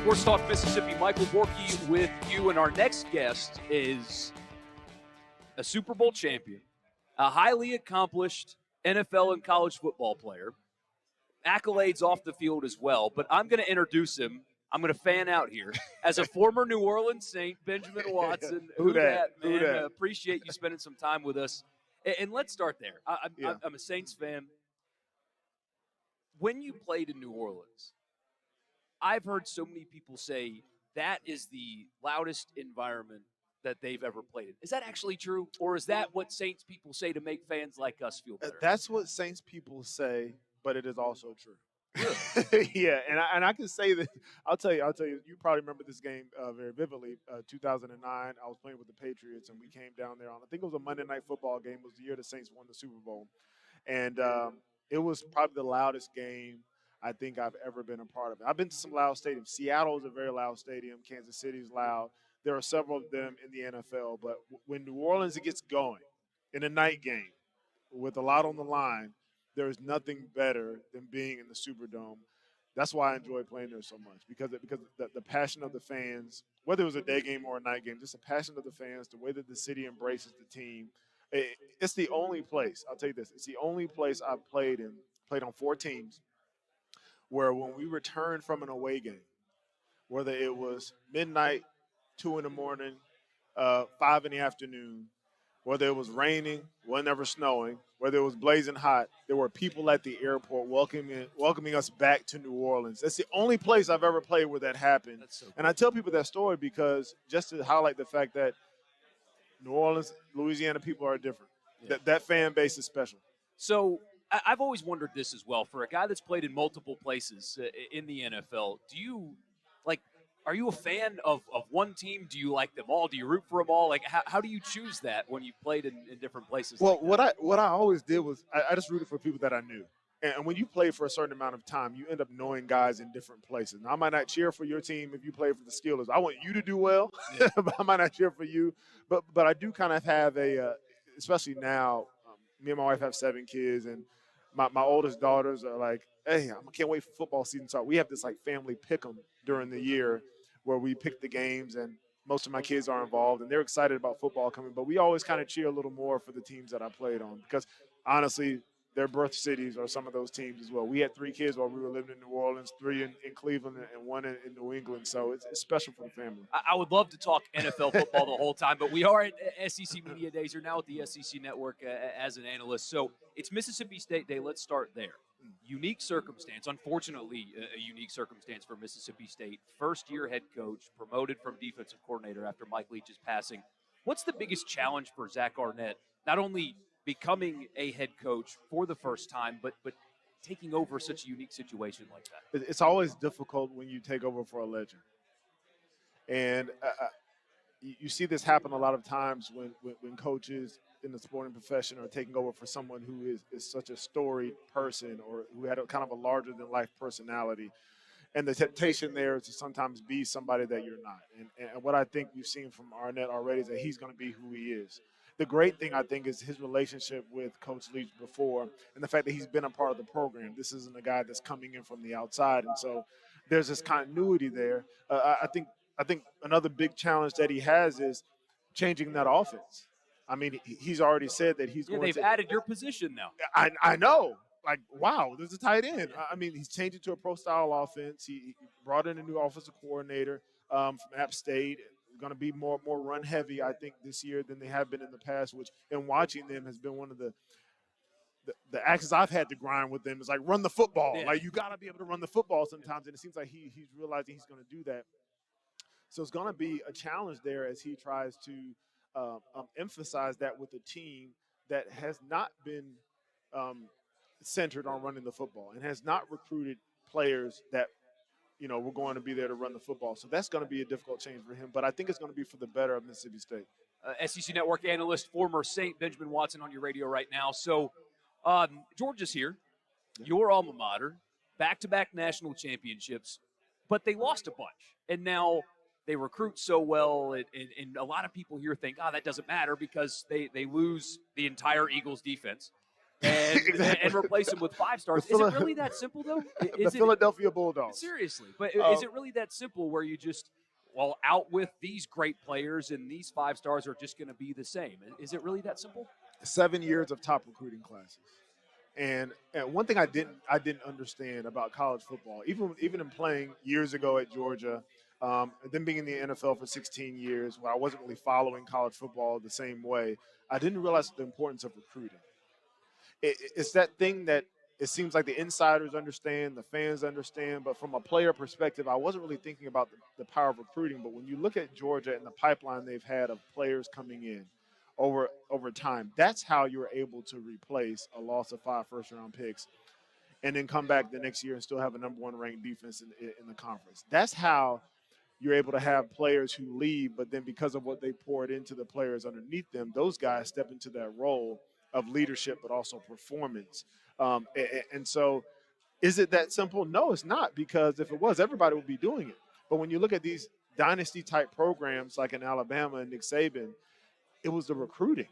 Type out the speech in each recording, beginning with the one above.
Sports Talk Mississippi, Michael Borky with you, and our next guest is a Super Bowl champion, a highly accomplished NFL and college football player, accolades off the field as well, but I'm going to introduce him. I'm going to fan out here. As a former New Orleans Saint, Benjamin Watson, Who dat, man? Who dat? Appreciate you spending some time with us. And let's start there. I'm a Saints fan. When you played in New Orleans, I've heard so many people say that is the loudest environment that they've ever played in. Is that actually true? Or is that what Saints people say to make fans like us feel better? That's what Saints people say, but it is also true. Really? Yeah, and I can say that. I'll tell you. You probably remember this game very vividly. 2009, I was playing with the Patriots, and we came down there on. I think it was a Monday Night Football game. It was the year the Saints won the Super Bowl, and it was probably the loudest game I think I've ever been a part of. I've been to some loud stadiums. Seattle is a very loud stadium. Kansas City is loud. There are several of them in the NFL, but when New Orleans gets going in a night game with a lot on the line, there is nothing better than being in the Superdome. That's why I enjoy playing there so much, because the passion of the fans, whether it was a day game or a night game, just the passion of the fans, the way that the city embraces the team. It's the only place, I'll tell you this, it's the only place I've played on 4 teams, where when we returned from an away game, whether it was midnight, 2 in the morning, 5 in the afternoon, whether it was raining, wasn't ever snowing, whether it was blazing hot, there were people at the airport welcoming us back to New Orleans. That's the only place I've ever played where that happened. That's so cool. And I tell people that story because just to highlight the fact that New Orleans, Louisiana people are different. Yeah. That fan base is special. So I've always wondered this as well. For a guy that's played in multiple places in the NFL, are you a fan of one team? Do you like them all? Do you root for them all? Like, how do you choose that when you've played in different places? Well, like what I always did was I just rooted for people that I knew. And when you play for a certain amount of time, you end up knowing guys in different places. Now, I might not cheer for your team if you play for the Steelers. I want you to do well, but I might not cheer for you. But I do kind of have especially now, me and my wife have 7 kids, and my oldest daughters are like, hey, I can't wait for football season to start. We have this like family pick 'em during the year where we pick the games, and most of my kids are involved, and they're excited about football coming. But we always kind of cheer a little more for the teams that I played on because, honestly, their birth cities are some of those teams as well. We had 3 kids while we were living in New Orleans, 3 in Cleveland, and 1 in New England. So it's special for the family. I would love to talk NFL football the whole time, but we are at SEC Media Days. You're now at the SEC Network as an analyst. So it's Mississippi State Day. Let's start there. Unique circumstance, unfortunately, a unique circumstance for Mississippi State. First-year head coach, promoted from defensive coordinator after Mike Leach's passing. What's the biggest challenge for Zach Arnett, not only becoming a head coach for the first time, but taking over such a unique situation like that? It's always difficult when you take over for a legend. And you see this happen a lot of times when coaches in the sporting profession are taking over for someone who is such a storied person or who had a kind of a larger-than-life personality. And the temptation there is to sometimes be somebody that you're not. And what I think we've seen from Arnett already is that he's going to be who he is. The great thing, I think, is his relationship with Coach Leach before and the fact that he's been a part of the program. This isn't a guy that's coming in from the outside. And so there's this continuity there. I think another big challenge that he has is changing that offense. I mean, he's already said that he's going to – they've added your position now. I know. Like, wow, there's a tight end. I mean, he's changing to a pro-style offense. He brought in a new offensive coordinator from App State. Going to be more run heavy, I think, this year than they have been in the past, which in watching them has been one of the axes I've had to grind with them is like run the football. Yeah. Like you got to be able to run the football sometimes, and it seems like he's realizing he's going to do that. So it's going to be a challenge there as he tries to emphasize that with a team that has not been centered on running the football and has not recruited players that we're going to be there to run the football. So that's going to be a difficult change for him. But I think it's going to be for the better of Mississippi State. SEC Network analyst, former Saint Benjamin Watson on your radio right now. So Georgia's here, your alma mater, back-to-back national championships, but they lost a bunch. And now they recruit so well, and a lot of people here think, that doesn't matter because they lose the entire Eagles defense. and Exactly. replace them with 5 stars. Is it really that simple though? The Is it Philadelphia Bulldogs. seriously? But Uh, is it really that simple where you just out with these great players and these 5 stars are just going to be the same? Is it really that simple? 7 years of top recruiting classes. And one thing I didn't understand about college football, even in playing years ago at Georgia, and then being in the NFL for 16 years, where I wasn't really following college football the same way, I didn't realize the importance of recruiting. It's that thing that it seems like the insiders understand, the fans understand, but from a player perspective, I wasn't really thinking about the power of recruiting. But when you look at Georgia and the pipeline they've had of players coming in over time, that's how you're able to replace a loss of 5 first-round picks and then come back the next year and still have a number 1 ranked defense in the conference. That's how you're able to have players who leave, but then because of what they poured into the players underneath them, those guys step into that role of leadership, but also performance. And so, is it that simple? No, it's not, because if it was, everybody would be doing it. But when you look at these dynasty type programs like in Alabama and Nick Saban, it was the recruiting.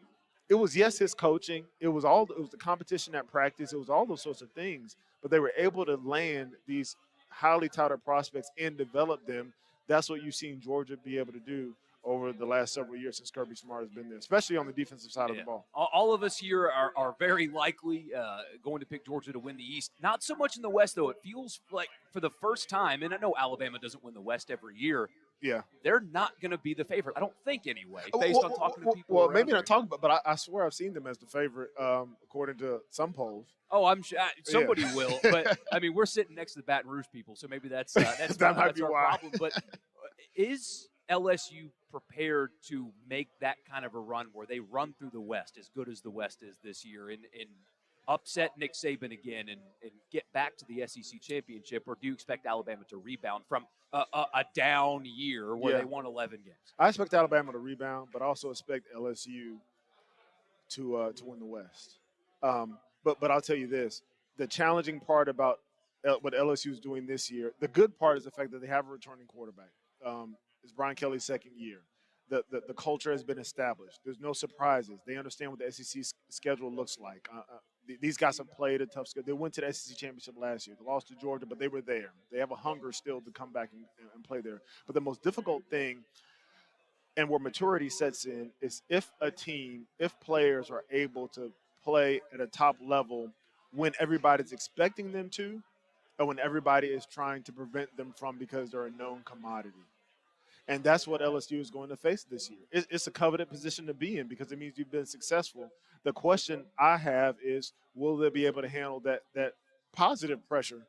It was, yes, his coaching. It was the competition at practice. It was all those sorts of things. But they were able to land these highly touted prospects and develop them. That's what you've seen Georgia be able to do over the last several years since Kirby Smart has been there, especially on the defensive side of the ball. All of us here are very likely going to pick Georgia to win the East. Not so much in the West, though. It feels like for the first time, and I know Alabama doesn't win the West every year. Yeah, they're not going to be the favorite. I don't think anyway, based on talking to people. Well, maybe not talking, but I swear I've seen them as the favorite, according to some polls. Oh, I'm sure somebody will. But I mean, we're sitting next to the Baton Rouge people, so maybe that's that might be our why. problem. But is LSU prepared to make that kind of a run where they run through the West as good as the West is this year and upset Nick Saban again and get back to the SEC championship, or do you expect Alabama to rebound from a down year where they won 11 games? I expect Alabama to rebound, but I also expect LSU to win the West. But I'll tell you this: the challenging part about what LSU is doing this year, the good part is the fact that they have a returning quarterback. It's Brian Kelly's second year. The culture has been established. There's no surprises. They understand what the SEC schedule looks like. These guys have played a tough schedule. They went to the SEC championship last year. They lost to Georgia, but they were there. They have a hunger still to come back and play there. But the most difficult thing, and where maturity sets in, is if players are able to play at a top level when everybody's expecting them to, or when everybody is trying to prevent them from because they're a known commodity. And that's what LSU is going to face this year. It's a coveted position to be in because it means you've been successful. The question I have is, will they be able to handle that positive pressure?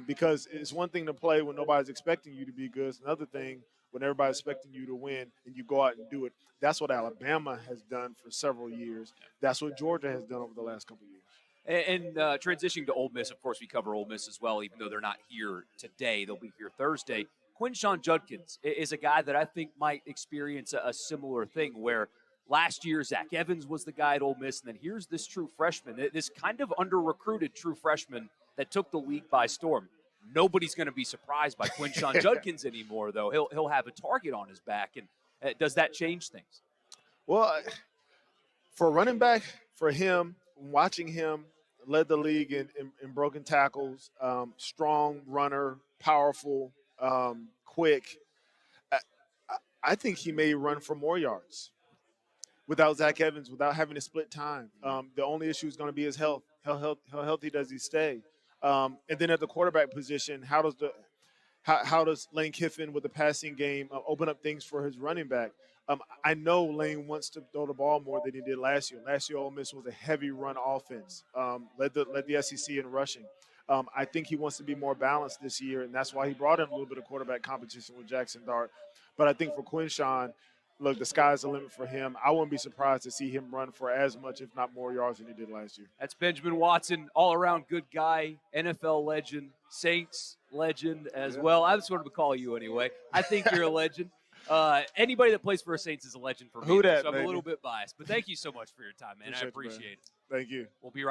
Because it's one thing to play when nobody's expecting you to be good. It's another thing when everybody's expecting you to win and you go out and do it. That's what Alabama has done for several years. That's what Georgia has done over the last couple of years. And transitioning to Ole Miss, of course, we cover Ole Miss as well, even though they're not here today. They'll be here Thursday. Quinshon Judkins is a guy that I think might experience a similar thing where last year Zach Evans was the guy at Ole Miss, and then here's this true freshman, this kind of under-recruited true freshman that took the league by storm. Nobody's going to be surprised by Quinshon Judkins anymore, though. He'll have a target on his back, and does that change things? Well, for a running back, for him, watching him, led the league in broken tackles, strong runner, powerful, quick. I think he may run for more yards without Zach Evans, without having to split time. The only issue is going to be his health. How healthy does he stay? And then at the quarterback position, how does Lane Kiffin with the passing game open up things for his running back? I know Lane wants to throw the ball more than he did last year. Last year, Ole Miss was a heavy run offense, led the SEC in rushing. I think he wants to be more balanced this year, and that's why he brought in a little bit of quarterback competition with Jackson Dart. But I think for Quinshon, look, the sky's the limit for him. I wouldn't be surprised to see him run for as much, if not more yards than he did last year. That's Benjamin Watson, all-around good guy, NFL legend, Saints legend as well. I just wanted to call you anyway. I think you're a legend. Anybody that plays for a Saints is a legend for me, Who dat, so I'm baby? a little bit biased. But thank you so much for your time, man. I appreciate it. Thank you. We'll be right